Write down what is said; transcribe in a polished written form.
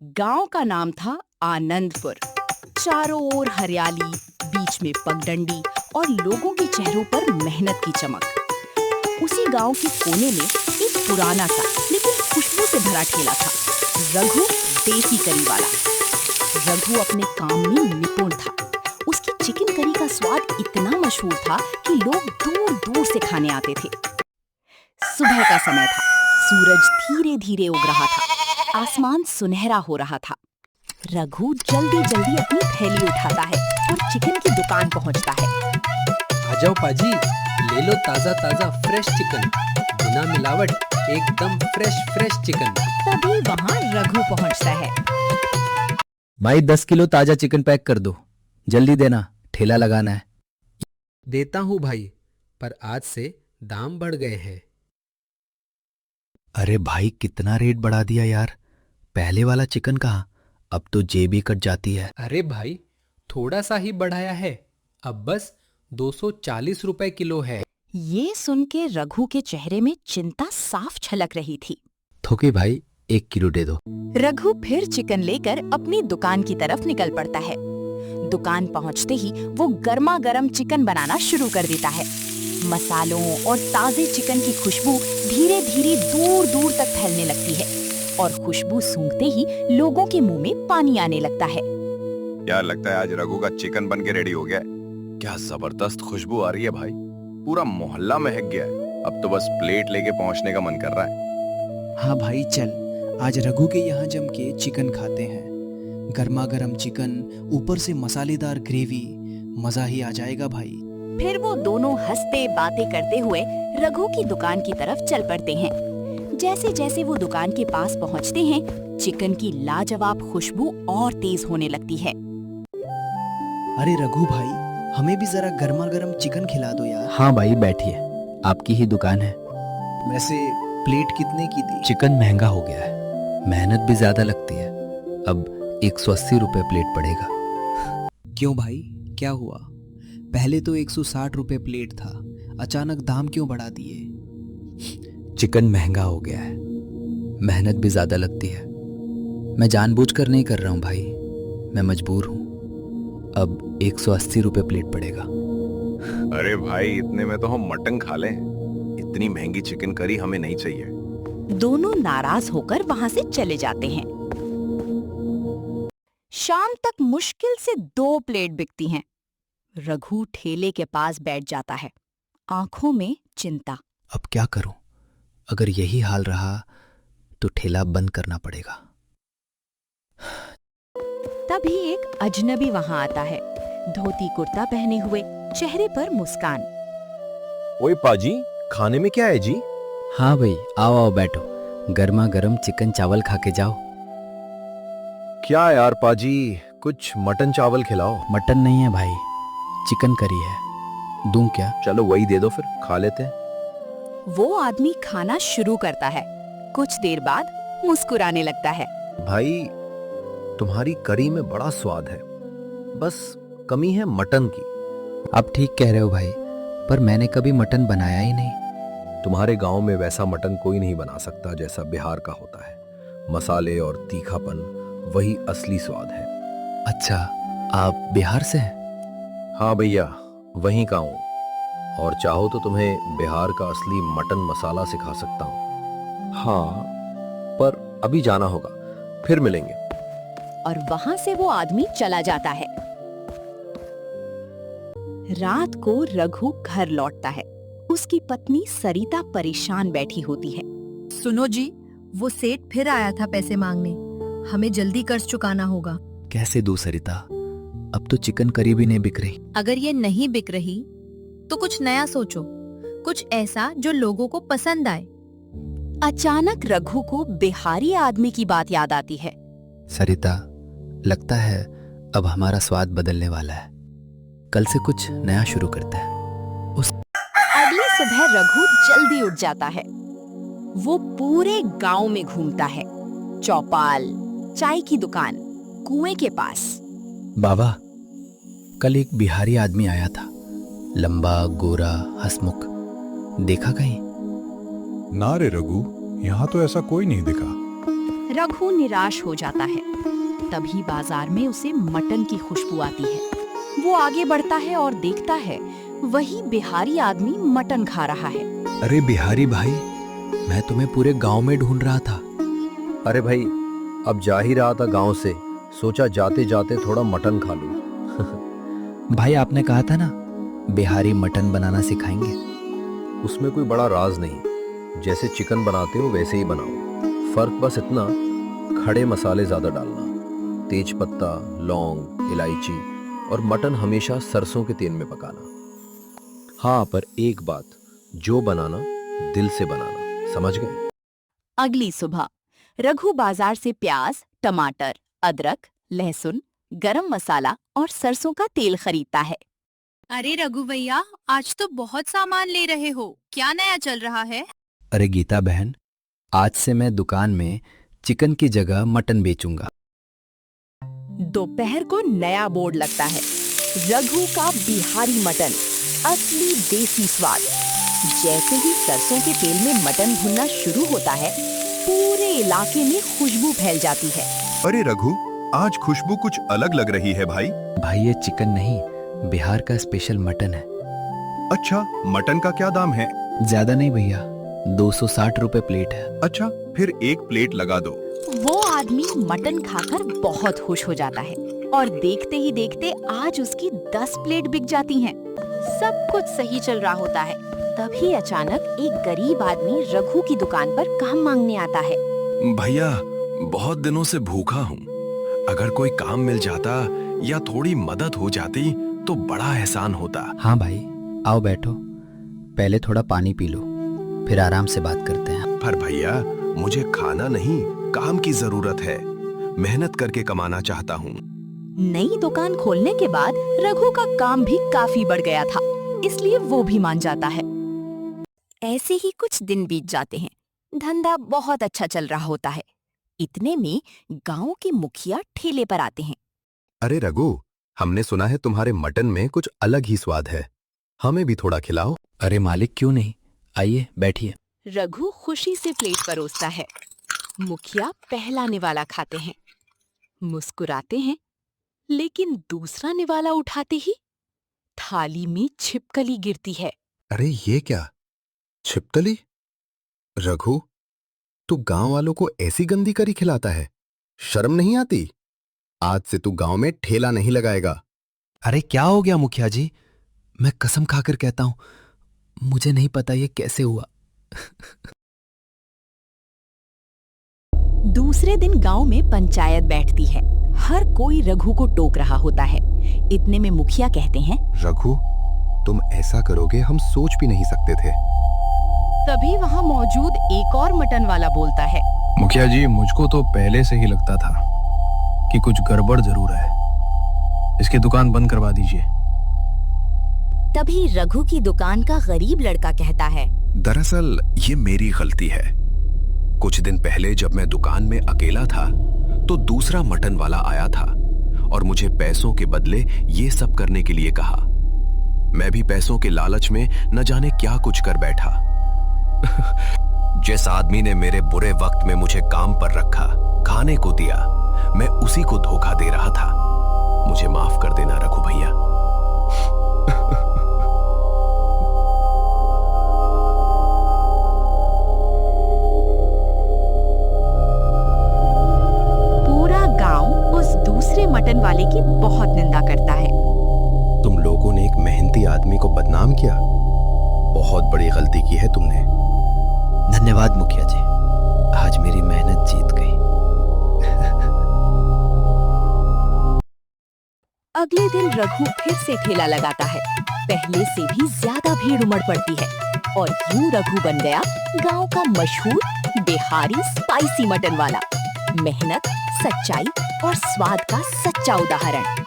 गांव का नाम था आनंदपुर। चारों ओर हरियाली, बीच में पगडंडी और लोगों के चेहरों पर मेहनत की चमक। उसी गांव के कोने में एक पुराना सा लेकिन खुशबू से भरा ठेला था। रघु देसी करी वाला। रघु अपने काम में निपुण था। उसकी चिकन करी का स्वाद इतना मशहूर था कि लोग दूर दूर से खाने आते थे। सुबह का समय था। सूरज धीरे धीरे उग रहा था। आसमान सुनहरा हो रहा था। रघु जल्दी जल्दी अपनी थैली उठाता है और चिकन की दुकान पहुंचता है। आ जाओ पाजी, ले लो ताजा ताजा फ्रेश चिकन, बिना मिलावट, एकदम फ्रेश चिकन। तभी वहाँ रघु पहुंचता है। भाई 10 किलो ताजा चिकन पैक कर दो, जल्दी देना, ठेला लगाना है। देता हूँ भाई, पर आज से दाम बढ़ गए हैं। अरे भाई कितना रेट बढ़ा दिया यार। पहले वाला चिकन कहाँ, अब तो जेब ही कट जाती है। अरे भाई थोड़ा सा ही बढ़ाया है, अब बस 240 रुपए किलो है। ये सुन के रघु के चेहरे में चिंता साफ छलक रही थी। थोके भाई 1 किलो दे दो। रघु फिर चिकन लेकर अपनी दुकान की तरफ निकल पड़ता है। दुकान पहुंचते ही वो गर्मा गर्म चिकन बनाना शुरू कर देता है। मसालों और ताजे चिकन की खुशबू धीरे धीरे दूर दूर तक फैलने लगती है और खुशबू सूंघते ही लोगों के मुंह में पानी आने लगता है। यार लगता है आज रघु का चिकन बन के रेडी हो गया है। क्या जबरदस्त खुशबू आ रही है भाई, पूरा मोहल्ला महक गया है। अब तो बस प्लेट लेके पहुंचने का मन कर रहा है। हाँ भाई चल, आज रघु के यहाँ जम के चिकन खाते हैं। गर्मा गर्म चिकन, ऊपर से मसालेदार ग्रेवी, मजा ही आ जाएगा भाई। फिर वो दोनों हंसते बातें करते हुए रघु की दुकान की तरफ चल पड़ते हैं। जैसे जैसे वो दुकान के पास पहुंचते हैं, चिकन की लाजवाब खुशबू और तेज होने लगती है। अरे रघु भाई, हमें भी जरा गर्मा गर्म चिकन खिला दो यार। हाँ भाई बैठिए, आपकी ही दुकान है। वैसे प्लेट कितने की दी? चिकन महंगा हो गया है, मेहनत भी ज्यादा लगती है, अब 180 रुपए प्लेट पड़ेगा। क्यों भाई, क्या हुआ? पहले तो 160 रुपए प्लेट था, अचानक दाम क्यों बढ़ा दिए? चिकन महंगा हो गया है, मेहनत भी ज्यादा लगती है। मैं जानबूझकर नहीं कर रहा हूँ भाई, मैं मजबूर हूँ। अब 180 रुपए प्लेट पड़ेगा। अरे भाई इतने में तो हम मटन खा लें, इतनी महंगी चिकन करी हमें नहीं चाहिए। दोनों नाराज होकर वहाँ से चले जाते हैं। शाम तक मुश्किल से 2 प्लेट बिकती हैं। रघु ठेले के पास बैठ जाता है, आंखों में चिंता। अब क्या करूं? अगर यही हाल रहा तो ठेला बंद करना पड़ेगा। तभी एक अजनबी वहां आता है, धोती कुर्ता पहने हुए, चेहरे पर मुस्कान। ओए पाजी, खाने में क्या है जी? हाँ भाई, आओ आओ बैठो, गर्मा गर्म चिकन चावल खा के जाओ। क्या यार पाजी, कुछ मटन चावल खिलाओ। मटन नहीं है भाई, चिकन करी है, दूं क्या? चलो वही दे दो फिर, खा लेते हैं। वो आदमी खाना शुरू करता है, कुछ देर बाद मुस्कुराने लगता है। भाई तुम्हारी करी में बड़ा स्वाद है, बस कमी है मटन की। आप ठीक कह रहे हो भाई, पर मैंने कभी मटन बनाया ही नहीं। तुम्हारे गांव में वैसा मटन कोई नहीं बना सकता जैसा बिहार का होता है। मसाले और तीखापन, वही असली स्वाद है। अच्छा, आप बिहार से हैं? हाँ भैया, वहीं का हूँ, और चाहो तो तुम्हें बिहार का असली मटन मसाला सिखा सकता हूँ। हाँ, पर अभी जाना होगा, फिर मिलेंगे। और वहां से वो आदमी चला जाता है। रात को रघु घर लौटता है। उसकी पत्नी सरिता परेशान बैठी होती है। सुनो जी, वो सेठ फिर आया था पैसे मांगने, हमें जल्दी कर्ज चुकाना होगा। कैसे दूं सरिता, अब तो चिकन करी भी नहीं बिक रही। अगर ये नहीं बिक रही तो कुछ नया सोचो, कुछ ऐसा जो लोगों को पसंद आए। अचानक रघु को बिहारी आदमी की बात याद आती है। सरिता, लगता है अब हमारा स्वाद बदलने वाला है। कल से कुछ नया शुरू करते हैं। अगली सुबह रघु जल्दी उठ जाता है। वो पूरे गांव में घूमता है, चौपाल, चाय की दुकान, कुएं के पास। बाबा, कल एक बिहारी आदमी आया था, लंबा, गोरा, हंसमुख। देखा कहीं? ना रे रघु, यहाँ तो ऐसा कोई नहीं दिखा। रघु निराश हो जाता है। तभी बाजार में उसे मटन की खुशबू आती है। वो आगे बढ़ता है और देखता है वही बिहारी आदमी मटन खा रहा है। अरे बिहारी भाई, मैं तुम्हें पूरे गांव में ढूंढ रहा था। अरे भाई, अब जा ही रहा था गांव से, सोचा जाते जाते थोड़ा मटन खा लूं। भाई आपने कहा था ना बिहारी मटन बनाना सिखाएंगे। उसमें कोई बड़ा राज नहीं, जैसे चिकन बनाते हो वैसे ही बनाओ। फर्क बस इतना, खड़े मसाले ज्यादा डालना, तेज पत्ता, लौंग, इलायची और मटन हमेशा सरसों के तेल में पकाना। हाँ, पर एक बात, जो बनाना दिल से बनाना, समझ गए? अगली सुबह रघु बाजार से प्याज, टमाटर, अदरक, लहसुन, गरम मसाला और सरसों का तेल खरीदता है। अरे रघु भैया, आज तो बहुत सामान ले रहे हो, क्या नया चल रहा है? अरे गीता बहन, आज से मैं दुकान में चिकन की जगह मटन बेचूंगा। दोपहर को नया बोर्ड लगता है, रघु का बिहारी मटन, असली देसी स्वाद। जैसे ही सरसों के तेल में मटन भुनना शुरू होता है, पूरे इलाके में खुशबू फैल जाती है। अरे रघु, आज खुशबू कुछ अलग लग रही है भाई। भाई ये चिकन नहीं, बिहार का स्पेशल मटन है। अच्छा, मटन का क्या दाम है? ज्यादा नहीं भैया, 260 रुपए प्लेट है। अच्छा, फिर एक प्लेट लगा दो। वो आदमी मटन खाकर बहुत खुश हो जाता है और देखते ही देखते आज उसकी 10 प्लेट बिक जाती हैं। सब कुछ सही चल रहा होता है, तभी अचानक एक गरीब आदमी रघु की दुकान पर काम मांगने आता है। भैया, बहुत दिनों से भूखा हूँ, अगर कोई काम मिल जाता या थोड़ी मदद हो जाती तो बड़ा एहसान होता। हाँ भाई, आओ बैठो, पहले थोड़ा पानी पी लो, फिर आराम से बात करते हैं। पर भैया, मुझे खाना नहीं, काम की जरूरत है, मेहनत करके कमाना चाहता हूँ। नई दुकान खोलने के बाद रघु का काम भी काफी बढ़ गया था, इसलिए वो भी मान जाता है। ऐसे ही कुछ दिन बीत जाते हैं, धंधा बहुत अच्छा चल रहा होता है। इतने में गांव के मुखिया ठेले पर आते हैं। अरे रघु, हमने सुना है तुम्हारे मटन में कुछ अलग ही स्वाद है, हमें भी थोड़ा खिलाओ। अरे मालिक, क्यों नहीं, आइए बैठिए। रघु खुशी से प्लेट परोसता है। मुखिया पहला निवाला खाते हैं, मुस्कुराते हैं, लेकिन दूसरा निवाला उठाते ही थाली में छिपकली गिरती है। अरे ये क्या, छिपकली? रघु, तू गांव वालों को ऐसी गंदी करी खिलाता है, शर्म नहीं आती? आज से तू गांव में ठेला नहीं लगाएगा। अरे क्या हो गया मुखिया जी, मैं कसम खाकर कहता हूं, मुझे नहीं पता ये कैसे हुआ। दूसरे दिन गांव में पंचायत बैठती है। हर कोई रघु को टोक रहा होता है। इतने में मुखिया कहते हैं, रघु, तुम ऐसा करोगे हम सोच भी नहीं सकते थे। तभी वहां मौजूद एक और मटन वाला बोलता है, मुखिया जी, मुझको तो पहले से ही लगता था कि कुछ गड़बड़ जरूर है, इसकी दुकान बंद करवा दीजिए। तभी रघु की दुकान का गरीब लड़का कहता है, दरअसल ये मेरी गलती है। कुछ दिन पहले जब मैं दुकान में अकेला था तो दूसरा मटन वाला आया था और मुझे पैसों के बदले ये सब करने के लिए कहा। मैं भी पैसों के लालच में न जाने क्या कुछ कर बैठा। जिस आदमी ने मेरे बुरे वक्त में मुझे काम पर रखा, खाने को दिया, मैं उसी को धोखा दे रहा था। मुझे माफ कर देना रघु भैया। पूरा गांव उस दूसरे मटन वाले की बहुत निंदा करता है। तुम लोगों ने एक मेहनती आदमी को बदनाम किया, बहुत बड़ी गलती की है तुमने। धन्यवाद मुखिया जी, आज मेरी मेहनत जीत गई। अगले दिन रघु फिर से ठेला लगाता है। पहले से भी ज्यादा भीड़ उमड़ पड़ती है और यूं रघु बन गया गांव का मशहूर बिहारी स्पाइसी मटन वाला। मेहनत, सच्चाई और स्वाद का सच्चा उदाहरण।